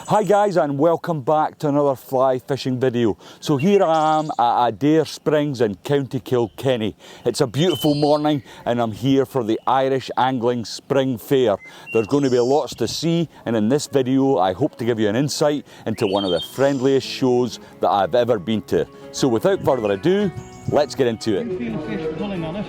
Hi guys, and welcome back to another fly fishing video. So here I am at Ardaire Springs in County Kilkenny. It's a beautiful morning and I'm here for the Irish Angling Spring Fair. There's going to be lots to see, and in this video I hope to give you an insight into one of the friendliest shows that I've ever been to. So without further ado, let's get into it. Feel fish pulling on it.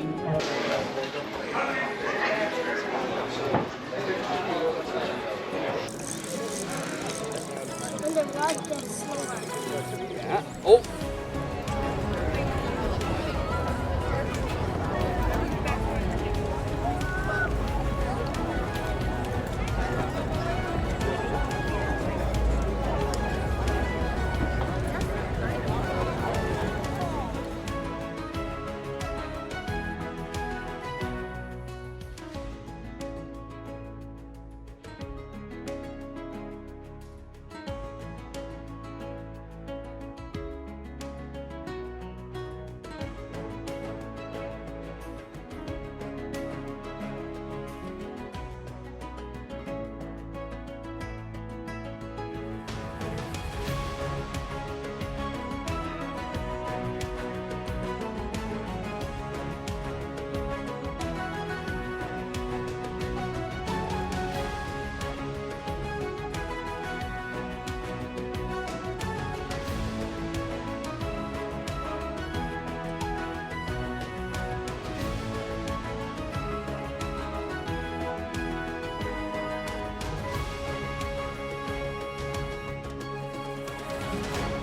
Yeah. Oh.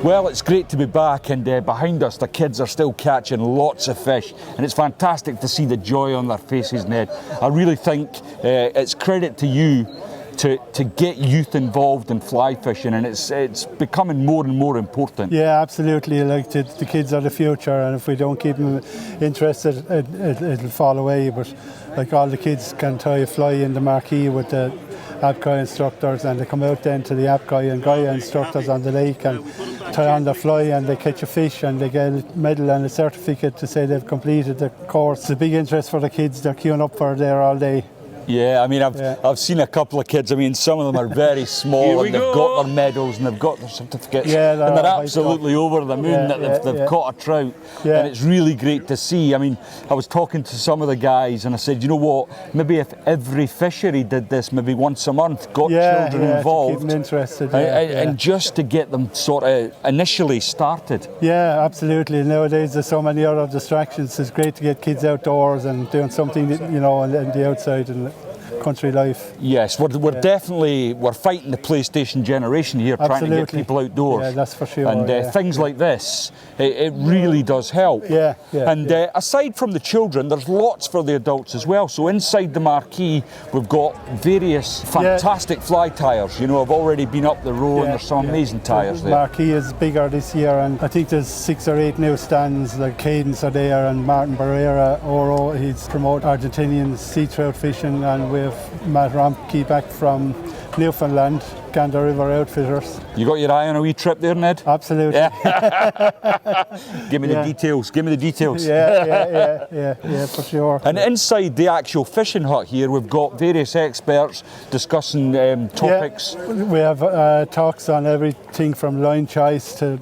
Well, it's great to be back, and behind us the kids are still catching lots of fish, and it's fantastic to see the joy on their faces, Ned. I really think it's credit to you to get youth involved in fly fishing, and it's becoming more and more important. Yeah, absolutely. Like the kids are the future, and if we don't keep them interested, it'll fall away. But like all the kids can tie a fly in the Marquee with the Pcar instructors, and they come out then to the Pcar and Gaia instructors on the lake and tie on the fly, and they catch a fish and they get a medal and a certificate to say they've completed the course. It's a big interest for the kids. They're queuing up for there all day. Yeah, I mean, I've seen a couple of kids. I mean, some of them are very small and they've got their medals and they've got their certificates, and they're absolutely over the moon that they've caught a trout. Yeah. And it's really great to see. I mean, I was talking to some of the guys and I said, you know what, maybe if every fishery did this, maybe once a month, got children involved, to keep them interested, and just to get them sort of initially started. Yeah, absolutely. Nowadays there's so many other distractions. It's great to get kids outdoors and doing something, you know, on the outside and country life. Yes, we're definitely fighting the PlayStation generation here, trying to get people outdoors. Yeah, that's for sure. And things like this, it really does help. Yeah. And aside from the children, there's lots for the adults as well. So inside the Marquee, we've got various fantastic fly tyres. You know, I've already been up the road, and there's some amazing tyres there. Marquee is bigger this year, and I think there's 6 or 8 new stands. Like Cadence are there, and Martin Barrera, Oro, he's promoting Argentinian sea trout fishing, and we have Matt Romke back from Newfoundland, Gander River Outfitters. You got your eye on a wee trip there, Ned? Absolutely. Yeah. Give me the details. Give me the details. Yeah, for sure. And inside the actual fishing hut here, we've got various experts discussing topics. Yeah, we have talks on everything from line choice to.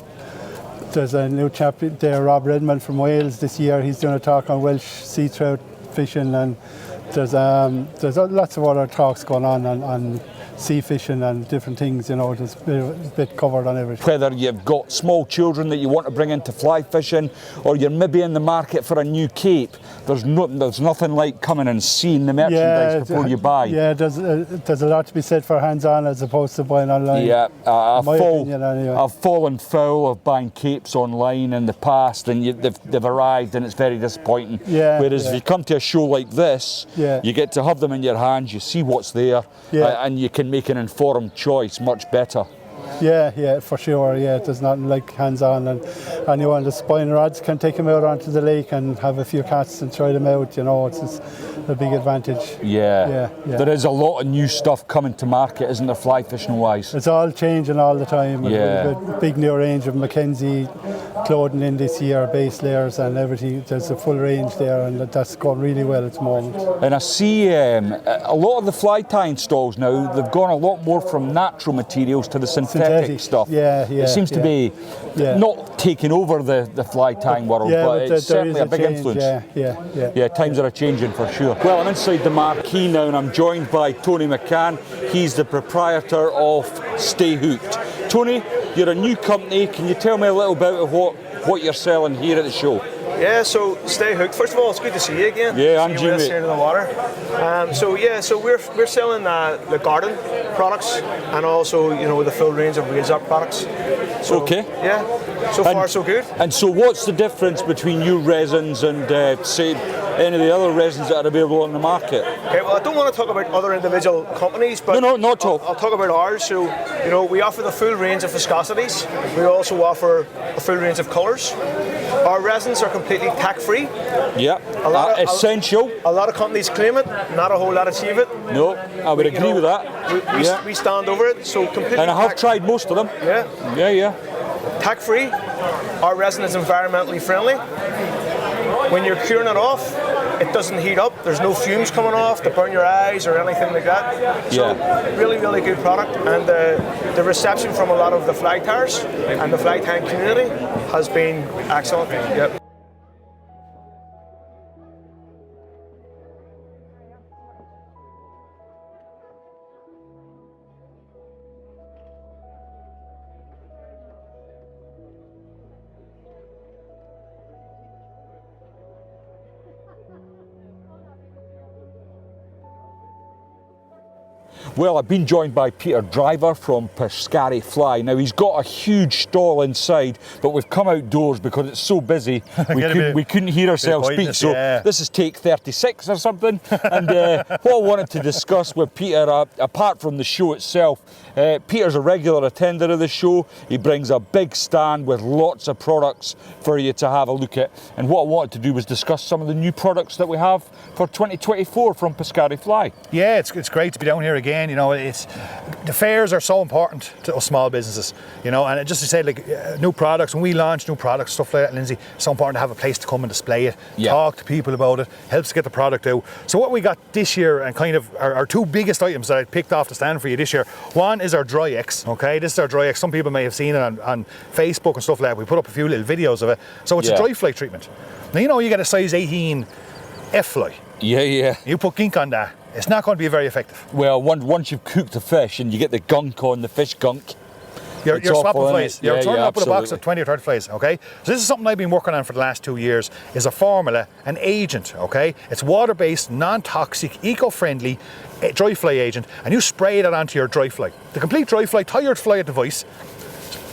There's a new chap there, Rob Redmond from Wales this year. He's doing a talk on Welsh sea trout fishing, and there's lots of other talks going on sea fishing and different things. You know, there's a bit covered on everything. Whether you've got small children that you want to bring into fly fishing, or you're maybe in the market for a new cape, there's nothing like coming and seeing the merchandise before you buy. Yeah, there's a lot to be said for hands-on as opposed to buying online. Yeah, anyway. I've fallen foul of buying capes online in the past, and they've arrived and it's very disappointing. Whereas if you come to a show like this, you get to have them in your hands, you see what's there, and you can make an informed choice much better. Yeah, for sure. Yeah, there's nothing like hands-on, and anyone that's buying rods can take them out onto the lake and have a few casts and try them out. You know, it's a big advantage. Yeah. There is a lot of new stuff coming to market, isn't there, fly fishing wise? It's all changing all the time. Yeah. We've got a big new range of Mackenzie clothing in this year, base layers and everything. There's a full range there, and that's going really well at the moment. And I see a lot of the fly tying stalls now, they've gone a lot more from natural materials to the synthetic stuff. It seems to be not taking over the fly tying world, but it's certainly a big influence. Times are changing for sure. Well, I'm inside the Marquee now, and I'm joined by Tony McCann. He's the proprietor of Stay Hooked. Tony, you're a new company. Can you tell me a little bit of what you're selling here at the show? Yeah, so Stay Hooked. First of all, it's good to see you again. Yeah, I'm Gilby. Here in the water. So we're selling the garden products and also the full range of razor products. So, okay. Yeah. So far so good. And so, what's the difference between your resins and say any of the other resins that are available on the market? Okay. Well, I don't want to talk about other individual companies, but no, not at all. I'll talk about ours. So we offer the full range of viscosities. We also offer a full range of colours. Our resins are completely tack-free. Yeah, essential. A lot of companies claim it, not a whole lot achieve it. No, I would agree with that. We stand over it, so completely. And I have tried most of them. Yeah. Tack-free. Our resin is environmentally friendly. When you're curing it off, it doesn't heat up. There's no fumes coming off to burn your eyes or anything like that. So really, really good product. And the reception from a lot of the fly tyers and the fly tying community has been excellent. Yep. Well, I've been joined by Peter Driver from Pcar Fly. Now, he's got a huge stall inside, but we've come outdoors because it's so busy, we couldn't hear ourselves speak. So this is take 36 or something. And what I wanted to discuss with Peter, apart from the show itself, Peter's a regular attender of the show. He brings a big stand with lots of products for you to have a look at. And what I wanted to do was discuss some of the new products that we have for 2024 from Pcar Fly. Yeah, it's great to be down here again. The fairs are so important to us small businesses, and just to say, new products, when we launch new products, stuff like that, Lindsay, it's so important to have a place to come and display it, talk to people about it, helps to get the product out. So what we got this year, and kind of our two biggest items that I picked off the stand for you this year, one is our Dry X, okay? This is our Dry X. Some people may have seen it on Facebook and stuff like that. We put up a few little videos of it. So it's a dry fly treatment. Now, you get a size 18 F fly. Yeah. You put gink on that, it's not going to be very effective. Well, once you've cooked the fish and you get the gunk on the fish gunk, you're swapping flies. You're turning up with a box absolutely. of 20 or 30 flies, okay? So this is something I've been working on for the last 2 years, is a formula, an agent, okay? It's water-based, non-toxic, eco-friendly dry fly agent, and you spray that onto your dry fly. The complete dry fly, tie your fly at the vise,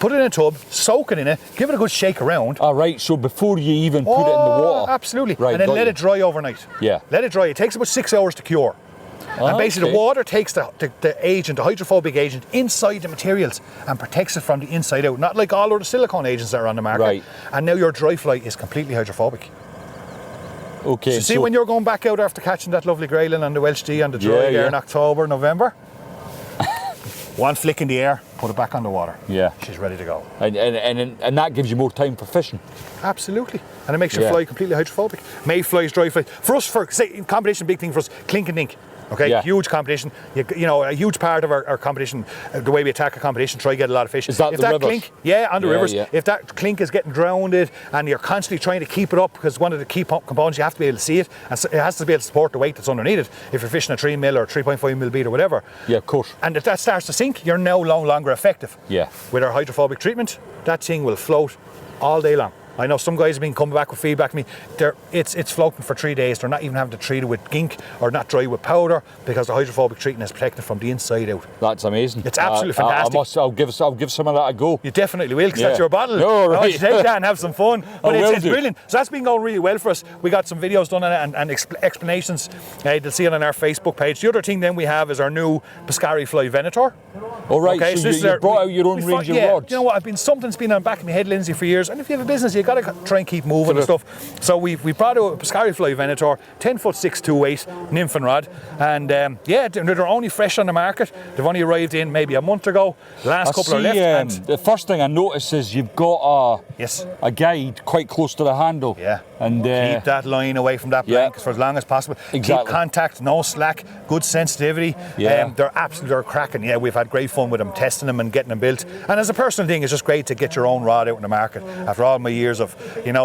put it in a tub, soak it in it, give it a good shake around. All right, so before you even put it in the water. Absolutely. Right, and then let it dry overnight. Yeah. Let it dry. It takes about 6 hours to cure. And basically the water takes the agent, the hydrophobic agent, inside the materials and protects it from the inside out. Not like all other silicone agents that are on the market. Right. And now your dry fly is completely hydrophobic. Okay. So see when you're going back out after catching that lovely grayling on the Welsh D on the dry there in October, November, one flick in the air, put it back on the water. Yeah. She's ready to go. And that gives you more time for fishing. Absolutely. And it makes your fly completely hydrophobic. Mayflies, dry flies. For us, in competition, big thing for us, clink and ink. Okay, huge competition. A huge part of our competition, the way we attack a competition, try to get a lot of fish. Is that if the that rivers? Clink, on the rivers. Yeah. If that clink is getting drowned and you're constantly trying to keep it up, because one of the key components, you have to be able to see it, and it has to be able to support the weight that's underneath it. If you're fishing a 3 mil or 3.5 mil bead or whatever. Yeah, of course. And if that starts to sink, you're now no longer effective. Yeah. With our hydrophobic treatment, that thing will float all day long. I know some guys have been coming back with feedback to me. It's floating for 3 days. They're not even having to treat it with gink or not dry with powder because the hydrophobic treatment is protected from the inside out. That's amazing. It's absolutely fantastic. I'll give some of that a go. You definitely will, because that's your bottle. No, right. I want you to take that and have some fun. But it's brilliant. So that's been going really well for us. We got some videos done on it and explanations. They'll see it on our Facebook page. The other thing then we have is our new Pcar Fly Venator. All right. Okay, so you brought out your own range of rods. You know what? Something's been on the back of my head, Lindsay, for years. And if you have a business, you got to try and keep moving and stuff. So we brought out a Pcar Fly Venator, 10-foot 628 nymph and rod, and yeah, they're only fresh on the market. They've only arrived in maybe a month ago. The last couple are left. And the first thing I notice is you've got a guide quite close to the handle. Yeah. And keep that line away from that blanket for as long as possible. Exactly. Keep contact, no slack, good sensitivity. Yeah. They're cracking. Yeah, we've had great fun with them, testing them and getting them built. And as a personal thing, it's just great to get your own rod out in the market after all my years of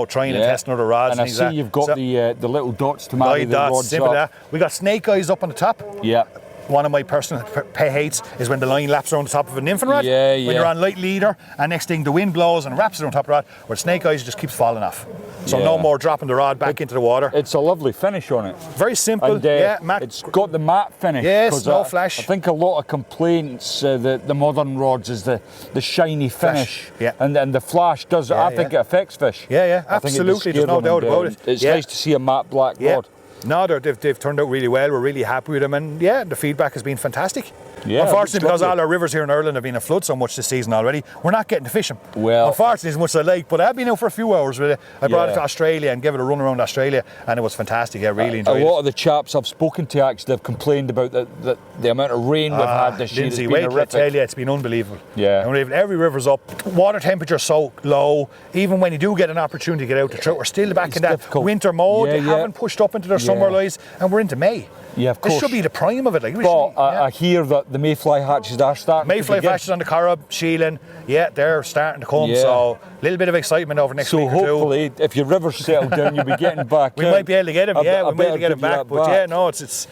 trying and testing other rods. And I see you've got the little dots to marry the rods simple up. We got snake eyes up on the top. Yeah. One of my personal pet hates is when the line laps around the top of an nymph and rod. Yeah, when you're on light leader, and next thing the wind blows and wraps it on top of the rod, where snake eyes just keeps falling off. So no more dropping the rod back into the water. It's a lovely finish on it. Very simple. And, matte. It's got the matte finish. Yes, no flash. I think a lot of complaints the modern rods is the shiny finish. Yeah. And the flash does. I think it affects fish. Yeah, absolutely. There's no doubt about it. It's nice to see a matte black rod. No, they've turned out really well. We're really happy with them, and the feedback has been fantastic. Yeah, unfortunately, because all our rivers here in Ireland have been in flood so much this season already, we're not getting to fish them. Well, unfortunately, as much as I like, but I've been out for a few hours with it. I brought it to Australia and gave it a run around Australia, and it was fantastic. I really enjoyed it. A lot of the chaps I've spoken to actually have complained about the amount of rain we've had this year. Lindsay, wait till I tell you, it's been unbelievable. Yeah. Every river's up, water temperature so low. Even when you do get an opportunity to get out the trout, we're still back in that winter mode. They haven't pushed up into their summer lives, and we're into May. Yeah, of course. This should be the prime of it. I hear that the mayfly hatches are starting. Mayfly hatches on the Corrib, Sheridan, they're starting to come. So a little bit of excitement over next week or two. So hopefully, if your rivers settle down, you'll be getting back. We might be able to get them. We might be able to get them back. But it's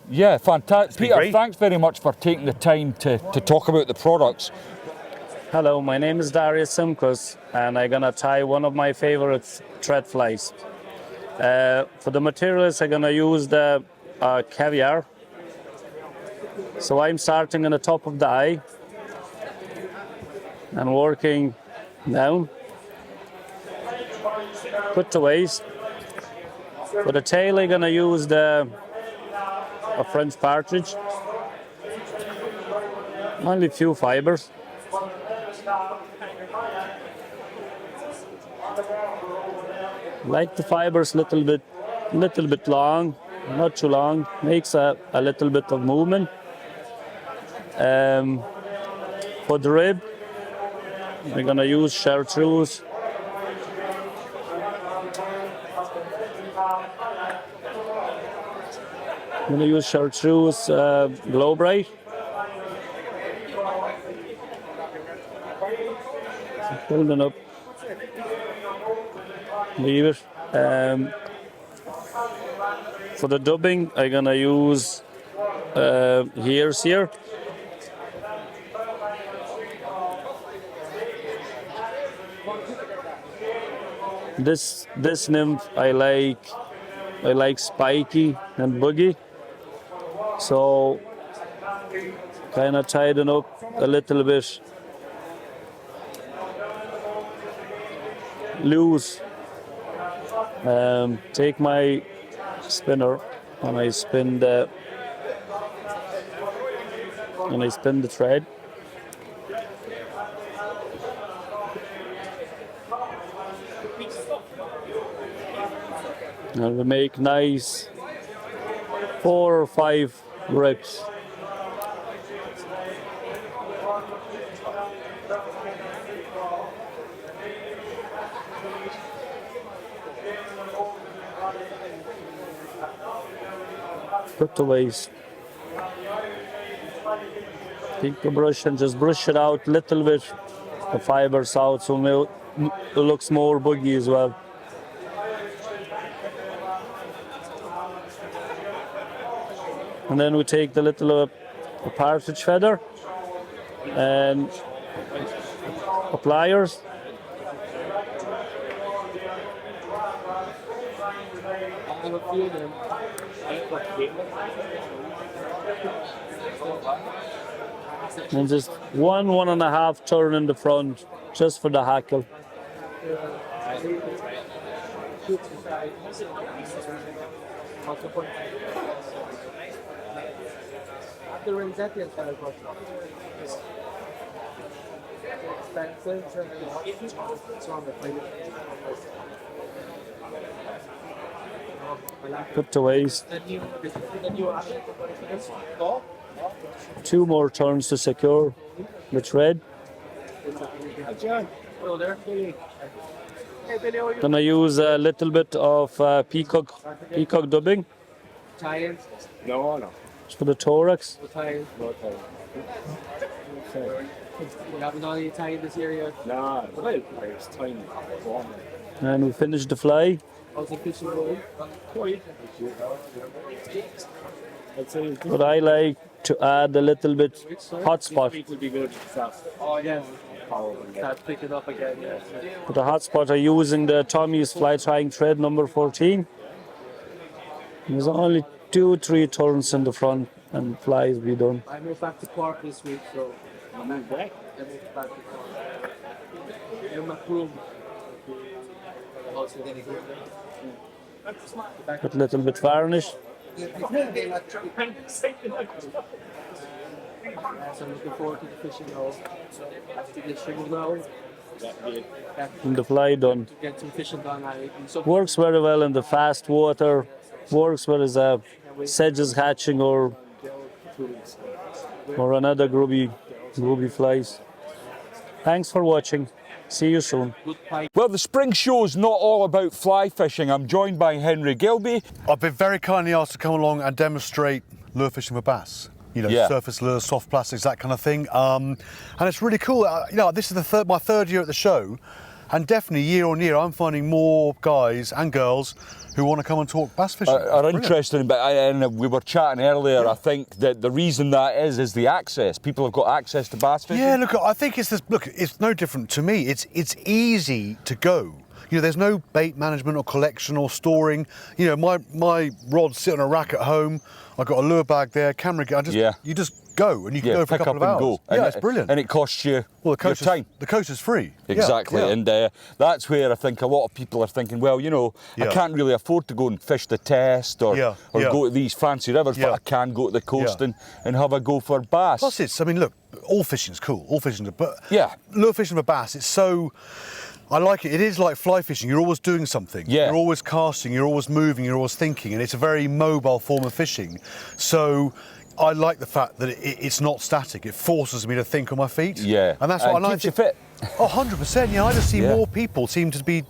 yeah, fantastic. Peter, thanks very much for taking the time to talk about the products. Hello, my name is Ardaire Springs, and I'm gonna tie one of my favorite thread flies. For the materials, I'm gonna use the caviar. So I'm starting on the top of the eye and working down. Put the waist. For the tail, I'm gonna use a French partridge. Only a few fibers. Like the fibers little bit long, not too long, makes a little bit of movement. For the rib, we're gonna use chartreuse. I'm gonna use chartreuse glow bright. Holding up. Leave it. For the dubbing, I'm gonna use hairs here. This nymph I like spiky and boogie, so kind of tighten up a little bit loose. Take my spinner and I spin the thread. And we make nice 4 or 5 rips. Put the waist. Take the brush and just brush it out a little bit, the fibers out, so it looks more boogie as well. And then we take the little partridge feather and pliers. And just 1.5 turn in the front, just for the hackle. Put to waste. 2 more turns to secure the thread. Gonna use a little bit of peacock dubbing. No. For the thorax. You haven't done any tying this year yet? No, it's tiny. And we finish the fly. How's the fishing going? But I like to add a little bit hotspot. It would be good. Oh, yeah. Start picking up again, yeah. For the hotspot, I'm using the Tommy's fly tying thread number 14. There's only 2-3 turns in the front and flies be done. I moved back to Cork this week, so I moved back to Cork. You're my room. Put a little bit varnish. So I'm looking forward to the fishing now. So after this sugar now, And the fly done. get some fishing done. Works very well in the fast water. Works where there's a sedges hatching or another grubby flies. Thanks for watching. See you soon. Well, the spring show's not all about fly fishing. I'm joined by Henry Gilby. I've been very kindly asked to come along and demonstrate lure fishing for bass. You know, Yeah. surface lures, soft plastics, that kind of thing. And it's really cool. You know, this is my third year at the show, and definitely year on year, I'm finding more guys and girls who want to come and talk bass fishing. Are Brilliant. interested in, but and we were chatting earlier. I think that the reason that is the access. People have got access to bass fishing. Yeah, look, I think it's this. Look, it's no different to me. It's easy to go. You know, there's no bait management or collection or storing. You know, my rods sit on a rack at home. I've got a lure bag there, camera gear. You just go and you can go for a pick couple up of and hours. go. Yeah, it's brilliant. And it costs you Well, the your coast time. the coast is free. Yeah, Exactly, yeah. and that's where I think a lot of people are thinking, well, you know, I Yeah. can't really afford to go and fish the test or Yeah, or yeah. go to these fancy rivers, Yeah. but I can go to the coast Yeah. and have a go for bass. Plus, I mean, look, all fishing's cool. All fishing's, but Yeah. lure fishing for bass, it's so. I like it. It is like fly fishing. You're always doing something. Yeah. You're always casting. You're always moving. You're always thinking, and it's a very mobile form of fishing. So. I like the fact that it's not static. It forces me to think on my feet. Yeah, and that's what I like. keeps you fit. Oh, 100%. Yeah, I just see Yeah. more people seem to be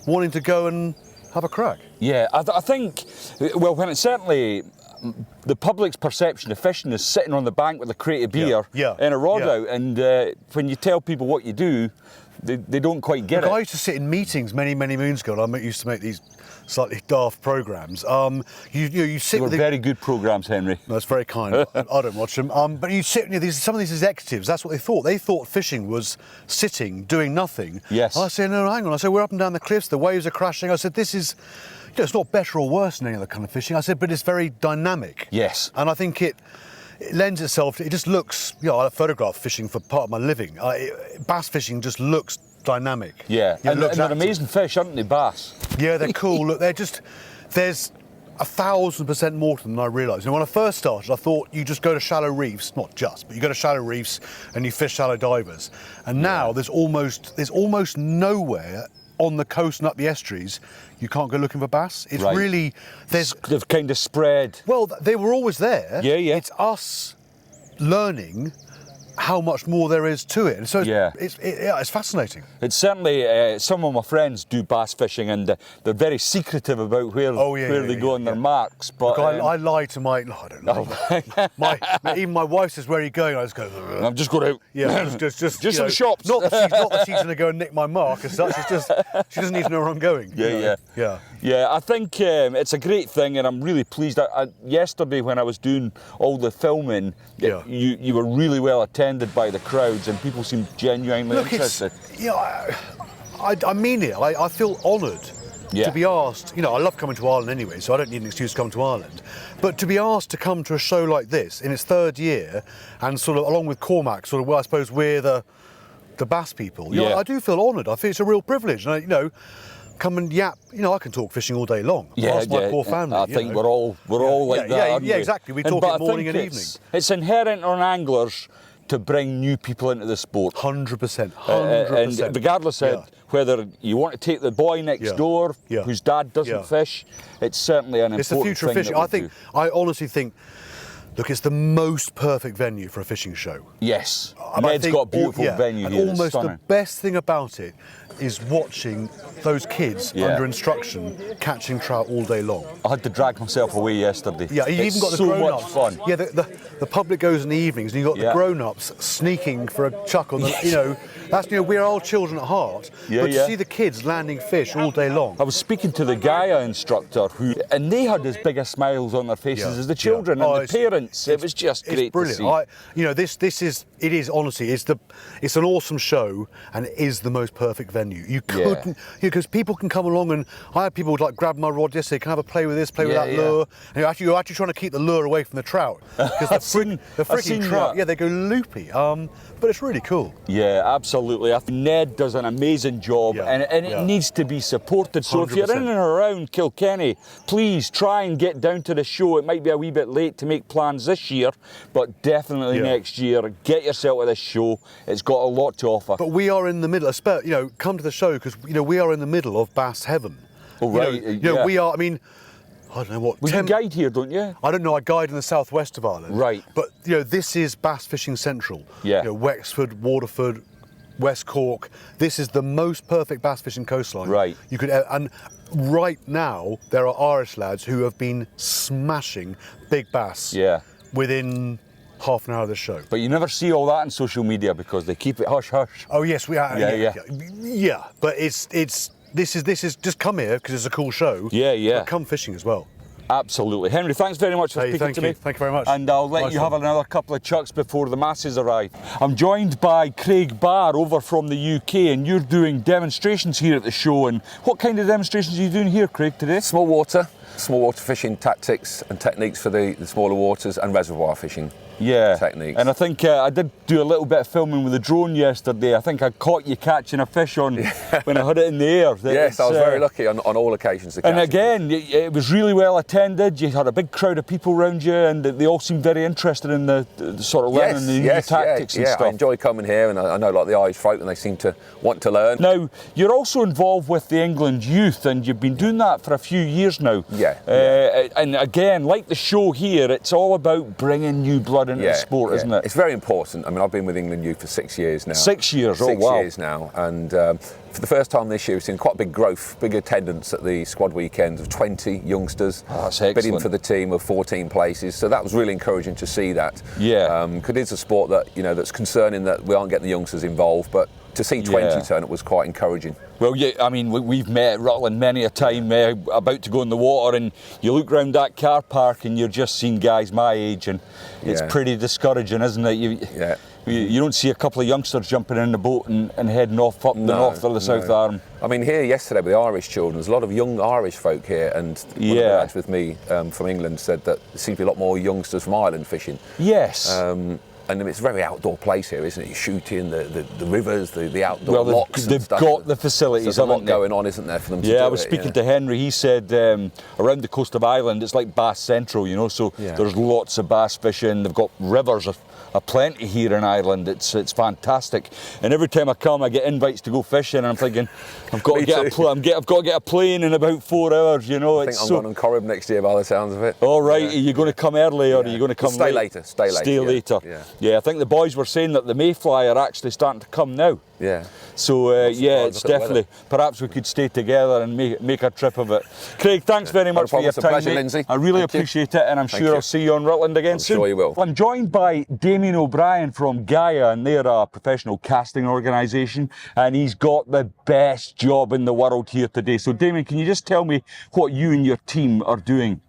wanting to go and have a crack. Yeah, I think, well, when it's certainly the public's perception of fishing is sitting on the bank with a crate of beer Yeah. and a rod Yeah. out, and when you tell people what you do, they don't quite get Look, I it. used to sit in meetings many moons ago, and I used to make these slightly daft programmes. You sit They were with the, very good programmes, Henry. That's very kind. I don't watch them. But you sit, some of these executives, that's what they thought. They thought fishing was sitting, doing nothing. Yes. And I said, no, hang on. I said, we're up and down the cliffs, the waves are crashing. I said, this is, it's not better or worse than any other kind of fishing. I said, but it's very dynamic. Yes. And I think it lends itself, it just looks, I photograph fishing for part of my living. Bass fishing just looks dynamic. Yeah, It and looks they're active. amazing fish, aren't they, bass? Yeah, they're cool. Look, there's 1,000% more to them than I realised. And when I first started, I thought you just go to shallow reefs, not just, but you go to shallow reefs and you fish shallow divers. And now there's almost nowhere on the coast and up the estuaries you can't go looking for bass. It's Right. really, They've kind of spread. well, they were always there. Yeah, yeah. It's us learning how much more there is to it. And so it's fascinating. It's certainly, some of my friends do bass fishing, and they're very secretive about where they go on their marks. But Look, I lie to my, no, I don't lie. Even my wife says, where are you going? I just go, I'm just going out. yeah, just Just you some know, shops. Not that she's going to go and nick my mark as such. It's just, she doesn't even know where I'm going. you know. Yeah. Yeah, I think it's a great thing, and I'm really pleased. Yesterday, when I was doing all the filming, Yeah. you were really well attended by the crowds, and people seemed genuinely Look, interested. I mean it. I feel honoured Yeah. to be asked. I love coming to Ireland anyway, so I don't need an excuse to come to Ireland. But to be asked to come to a show like this in its third year, and sort of along with Cormac, sort of, well, I suppose we're the bass people. Yeah. I do feel honoured. I feel it's a real privilege. And come and yap. I can talk fishing all day long. Ask my poor family. I think we're all like that. Yeah, aren't we? exactly. We talk but it I morning think and evening. It's inherent on anglers to bring new people into the sport. 100%. And regardless of whether you want to take the boy next door whose dad doesn't fish, it's certainly an it's the important future of thing. fishing. I honestly think, look, it's the most perfect venue for a fishing show. Yes. And I Ned's think got a beautiful venue and here. It's almost stunning. the best thing about it is watching those kids under instruction catching trout all day long. I had to drag myself away yesterday. Yeah, you've even got the so grown-ups. much fun. Yeah, the public goes in the evenings, and you've got the grown-ups sneaking for a chuck on the, that's, we're old children at heart, but to see the kids landing fish all day long. I was speaking to the Gaia instructor, and they had as big a smiles on their faces as the children and the parents. It was just great brilliant. to see. It is honestly, it's an awesome show, and it is the most perfect venue. You couldn't, because people can come along, and I had people like grab my rod yesterday, can I have a play with this, play with that lure, and you're actually trying to keep the lure away from the trout, because the freaking trout, they go loopy. But it's really cool. Yeah, absolutely. I think Ned does an amazing job, and it needs to be supported. So 100%. If you're in and around Kilkenny, please try and get down to the show. It might be a wee bit late to make plans this year, but definitely next year. Get yourself to this show. It's got a lot to offer. But we are in the middle. Come to the show, because we are in the middle of bass heaven. Oh, right. We are. I mean, I don't know what. You guide here, don't you? I don't know. I guide in the southwest of Ireland. Right. But this is bass fishing central. Yeah. Wexford, Waterford, West Cork. This is the most perfect bass fishing coastline. Right. You could, and right now there are Irish lads who have been smashing big bass. Yeah. Within half an hour of the show. But you never see all that on social media because they keep it hush hush. Oh yes, we are. Yeah. But this is just come here because it's a cool show. Yeah. But come fishing as well. Absolutely. Henry, thanks very much for speaking to me. Thank you very much. And I'll let you have another couple of chucks before the masses arrive. I'm joined by Craig Barr over from the UK, and you're doing demonstrations here at the show. And what kind of demonstrations are you doing here, Craig, today? Small water fishing tactics and techniques for the smaller waters, and reservoir fishing. Techniques. And I think I did do a little bit of filming with the drone yesterday. I think I caught you catching a fish when I had it in the air. Yes, I was very lucky on all occasions to catch And again, it was really well attended. You had a big crowd of people around you, and they all seemed very interested in the sort of learning the new tactics and stuff. I enjoy coming here, and I know like the Irish folk, and they seem to want to learn. Now, you're also involved with the England youth, and you've been doing that for a few years now. And again, like the show here, it's all about bringing new blood into the sport, isn't it? It's very important. I mean, I've been with England Youth for 6 years now. 6 years, 6 years now, and for the first time this year, we've seen quite a big growth, big attendance at the squad weekends of 20 youngsters bidding for the team of 14 places. So that was really encouraging to see that. Because it's a sport that that's concerning that we aren't getting the youngsters involved, but to see 20 turn up was quite encouraging. Well, I mean, we've met at Rutland many a time, about to go in the water, and you look round that car park and you're just seeing guys my age, and it's pretty discouraging, isn't it? You don't see a couple of youngsters jumping in the boat and heading off up the north or the south arm. I mean, here yesterday with the Irish children, there's a lot of young Irish folk here, and one of the lads with me from England said that there seems to be a lot more youngsters from Ireland fishing. Yes. And it's a very outdoor place here, isn't it? You're shooting the rivers, the outdoor locks. They've got the facilities. So there's a lot going on, isn't there, for them to do it? I was speaking to Henry. He said around the coast of Ireland, it's like Bass Central, so there's lots of bass fishing. They've got rivers of plenty here in Ireland. It's fantastic. And every time I come, I get invites to go fishing, and I'm thinking, I've got to get a plane in about 4 hours. I think I'm going on Corrib next year by the sounds of it. All right. Are you going to come early, or are you going to come Stay late? later. Stay later. Yeah, I think the boys were saying that the Mayfly are actually starting to come now. So it's definitely, perhaps we could stay together and make a trip of it. Craig, thanks very much for your time, pleasure, Lindsay. I really appreciate it, and I'm sure I'll see you on Rutland again soon. I'm sure you will. I'm joined by Damien O'Brien from Gaia, and they're a professional casting organisation, and he's got the best job in the world here today. So Damien, can you just tell me what you and your team are doing?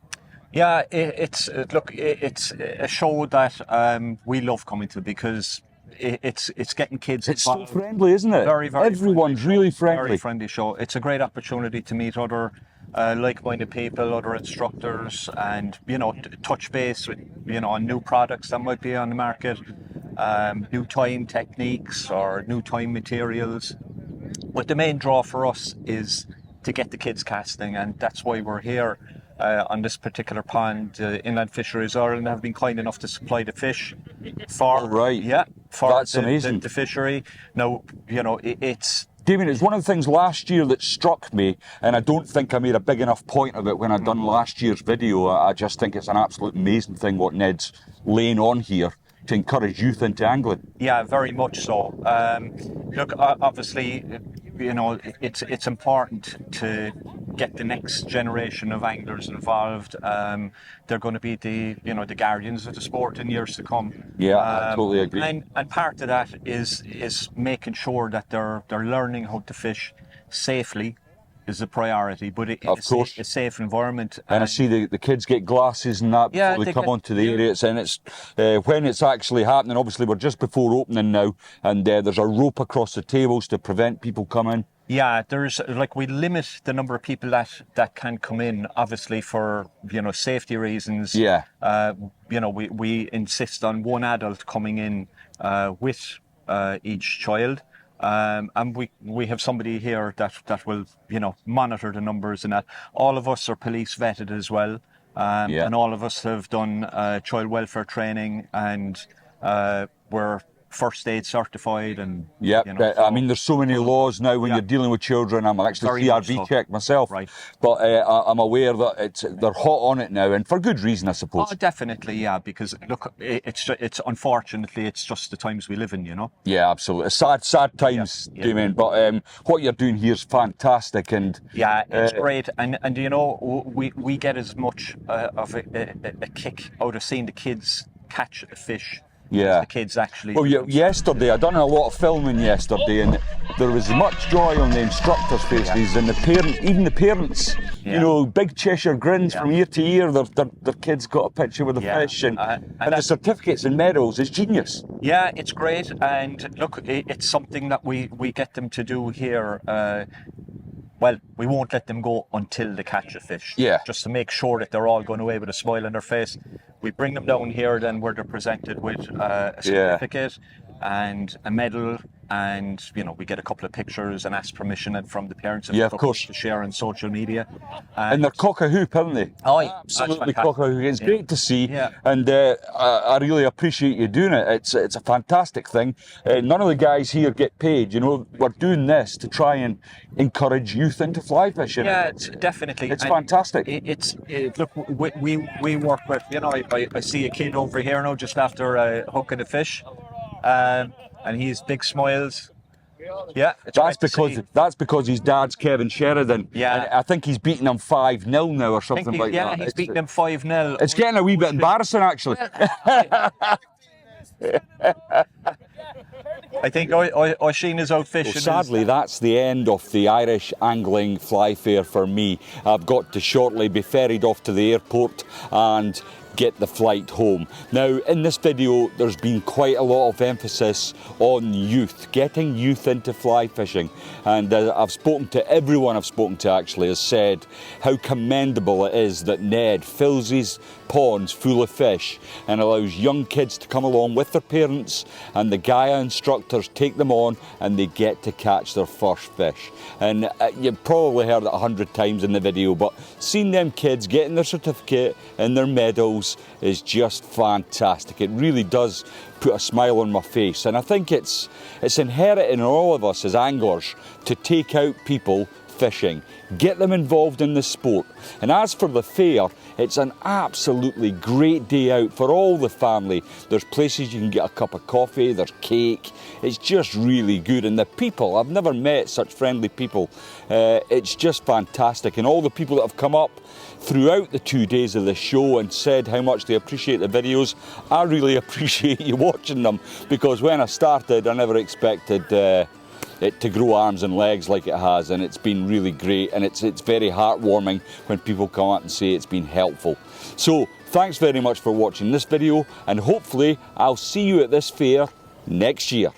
Yeah, it's a show that we love coming to, because it's getting kids involved. It's so friendly, isn't it? Very, very Everyone's friendly. really friendly. Very friendly show. It's a great opportunity to meet other like-minded people, other instructors, and touch base with on new products that might be on the market, new tying techniques or new tying materials. But the main draw for us is to get the kids casting, and that's why we're here. On this particular pond, Inland Fisheries Ireland have been kind enough to supply the fish for for That's amazing. the fishery. Now, you know, it's... Damien, it's one of the things last year that struck me, and I don't think I made a big enough point of it when I done last year's video. I just think it's an absolute amazing thing what Ned's laying on here to encourage youth into angling. Yeah, very much so. Look, obviously, you know, it's important to get the next generation of anglers involved. They're going to be the guardians of the sport in years to come. Yeah, I totally agree. And part of that is making sure that they're learning how to fish safely is the priority, but it's a safe environment. And I see the kids get glasses and that before they come onto the area. And it's when it's actually happening, obviously we're just before opening now, and there's a rope across the tables to prevent people coming. Yeah, there's we limit the number of people that can come in, obviously for safety reasons. Yeah. We insist on one adult coming in with each child. And we have somebody here that will monitor the numbers and that. All of us are police vetted as well, and all of us have done child welfare training, and we're first aid certified. And I mean, there's so many laws now when you're dealing with children. I'm actually CRB checked myself, right? But I'm aware that they're hot on it now, and for good reason, I suppose. Oh, definitely, yeah. Because look, it's unfortunately it's just the times we live in, Yeah, absolutely. Sad times, Damien. But what you're doing here is fantastic, and yeah, it's great. And we get as much of a kick out of seeing the kids catch a fish. Yeah, the kids actually. Well, yesterday I done a lot of filming yesterday, and there was much joy on the instructors' faces and the parents, even the parents. Big Cheshire grins from ear to ear. Their kids got a picture with the fish, and the certificates and medals. It's genius. Yeah, it's great, and look, it's something that we get them to do here. Well, we won't let them go until they catch a fish. Yeah. Just to make sure that they're all going away with a smile on their face. We bring them down here then where they're presented with a certificate and a medal, and we get a couple of pictures and ask permission from the parents of course to share on social media. And they're cock-a-hoop, aren't they? Oh, yeah. Absolutely cock-a-hoop. It's great to see, and I really appreciate you doing it. It's a fantastic thing. None of the guys here get paid. We're doing this to try and encourage youth into fly fishing. Yeah, definitely. It's fantastic. Look, we work with. I see a kid over here now just after hooking a fish. And he's big smiles. Yeah, that's because his dad's Kevin Sheridan. Yeah, and I think he's beaten him 5-0 now or something like that. Yeah, he's beaten him 5-0. It's getting a wee bit embarrassing, actually. I think Oisin is out fishing. Well, sadly, that's the end of the Irish Angling Fly Fair for me. I've got to shortly be ferried off to the airport and get the flight home. Now, in this video, there's been quite a lot of emphasis on youth, getting youth into fly fishing. And I've spoken to everyone I've spoken to actually has said how commendable it is that Ned fills his ponds full of fish and allows young kids to come along with their parents, and the Gaia instructors take them on and they get to catch their first fish. And you've probably heard it 100 times in the video, but seeing them kids getting their certificate and their medals is just fantastic. It really does put a smile on my face, and I think it's inherent in all of us as anglers to take out people fishing, get them involved in the sport. And as for the fair, it's an absolutely great day out for all the family. There's places you can get a cup of coffee, there's cake. It's just really good, and the people, I've never met such friendly people. It's just fantastic, and all the people that have come up throughout the 2 days of the show and said how much they appreciate the videos. I really appreciate you watching them, because when I started I never expected it to grow arms and legs like it has, and it's been really great, and it's very heartwarming when people come up and say it's been helpful. So thanks very much for watching this video, and hopefully I'll see you at this fair next year.